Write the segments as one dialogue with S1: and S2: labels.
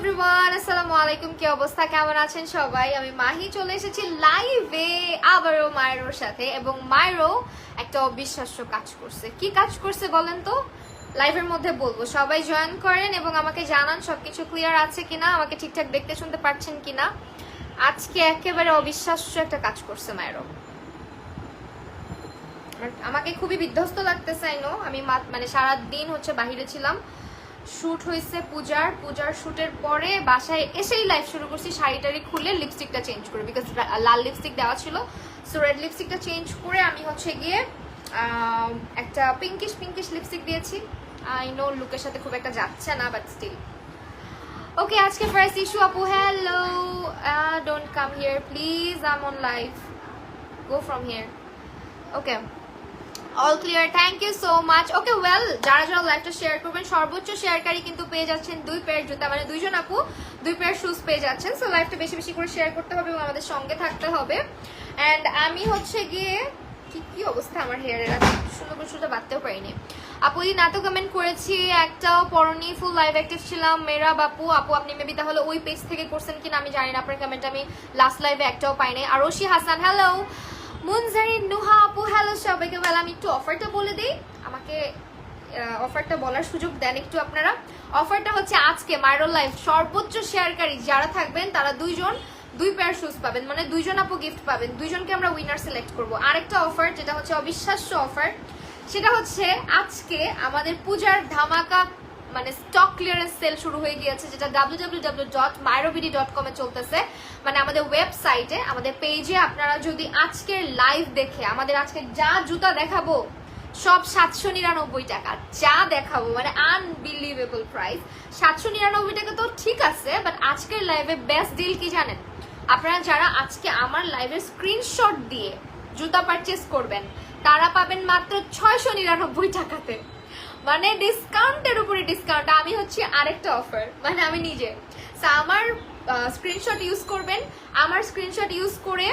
S1: Everyone, আসসালামু আলাইকুম। কি অবস্থা, কেমন আছেন সবাই? আমি মাহি চলে এসেছি লাইভে আবারও মায়েরোর সাথে, এবং মায়েরও একটা অবিশ্বাস্য কাজ করছে। কি কাজ করছে বলেন তো? লাইভের মধ্যে বলবো, সবাই জয়েন করেন এবং আমাকে জানান সবকিছু ক্লিয়ার আছে কিনা, আমাকে ঠিকঠাক দেখতে শুনতে পাচ্ছেন কিনা। আজকে একেবারে অবিশ্বাস্য একটা কাজ করছে মায়েরও। আমাকে খুবই বিধ্বস্ত লাগতেছে। আমি মানে সারাদিন হচ্ছে বাহিরে ছিলাম, শুট হয়েছে পূজার শুটের পরে বাসায় এসেই লাইভ শুরু করছি। শাড়িটারি খুলে লিপস্টিকটা চেঞ্জ করে, বিকজ লাল লিপস্টিক দেওয়া ছিল, সো রেড লিপস্টিকটা চেঞ্জ করে আমি হচ্ছে গিয়ে একটা পিঙ্কিশ লিপস্টিক দিয়েছি। আই নো লুকের সাথে খুব একটা যাচ্ছে না, বাট স্টিল ওকে। আজকে ফার্স্ট ইস্যু আপু, hello, don't come here please, I am on live, go from here. Okay, all clear, thank you so much. Okay well, যারা যারা লাইভটা শেয়ার করবেন, সর্বোচ্চ শেয়ারকারী কিন্তু পেয়ে যাচ্ছেন 2 পেয়ার জুতা, মানে 2 জন আপু 2 পেয়ার শুজ পেয়ে যাচ্ছেন। সো লাইভটা বেশি বেশি করে শেয়ার করতে হবে এবং আমাদের সঙ্গে থাকতে হবে। অ্যান্ড আমি হচ্ছে গিয়ে কি অবস্থা আমার হেয়ারের, সুন্দর করে শুধু বাঁধতেও পারিনি। আপু দিন এত কমেন্ট করেছি, একটাও পরনি, ফুল লাইভ অ্যাক্টিভ ছিলাম। মেরা বাপু, আপু আপনি মেবি তাহলে ওই পেজ থেকে করছেন কিনা আমি জানি না, আপনার কমেন্ট আমি লাস্ট লাইভে একটাও পাইনি। আর রশি হাসান, হ্যালো। মুনজারিন নুহা আপু, হ্যালো সবাইকে। বেলা আমি একটু অফারটা বলে দিই, আমাকে অফারটা বলার সুযোগ দেন একটু আপনারা। অফারটা হচ্ছে আজকে মাইরো লাইভ সর্বোচ্চ শেয়ারকারী যারা থাকবেন তারা 2 জন 2 পেয়ার শুজ পাবেন, মানে 2 জন আপু গিফট পাবেন। 2 জনকে আমরা উইনার সিলেক্ট করব। আরেকটা অফার যেটা হচ্ছে অবিশ্বাস্য অফার, সেটা হচ্ছে আজকে আমাদের পূজার ধামাকা মানে স্টক ক্লিয়ারেন্স সেল শুরু হয়ে গিয়েছে, যেটা www.myrobidi.com এ চলতেছে, মানে আমাদের ওয়েবসাইটে, আমাদের পেজে। আপনারা যদি আজকের লাইভ দেখে আমাদের আজকে যা জুতা দেখাবো সব 799 টাকা, যা দেখাবো মানে আনবিলিভেবল প্রাইস। 799 টাকা তো ঠিক আছে, বাট আজকের লাইভে বেস্ট ডিল কি জানেন? আপনারা যারা আজকে আমার লাইভের স্ক্রিনশট দিয়ে জুতা পারচেস করবেন তারা পাবেন মাত্র 699 টাকাতে, মানে ডিসকাউন্টের উপরে ডিসকাউন্ট। আমি হচ্ছে আরেকটা অফার, মানে আমি নিজে আমার স্ক্রিনশট ইউজ করবেন, আমার স্ক্রিনশট ইউজ করে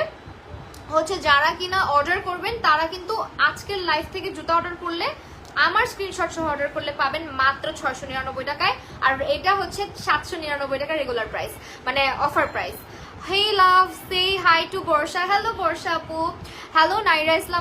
S1: হচ্ছে যারা কিনা অর্ডার করবেন তারা কিন্তু আজকের লাইভ থেকে জুতা অর্ডার করলে আমার স্ক্রিনশট সহ অর্ডার করলে পাবেন মাত্র 699 টাকায়। আর এটা হচ্ছে 799 টাকা রেগুলার প্রাইস, মানে অফার প্রাইস। হে লাভ, সে হাই টু বর্ষা, হ্যালো বর্ষা আপু, হ্যালো নাইরা ইসলাম।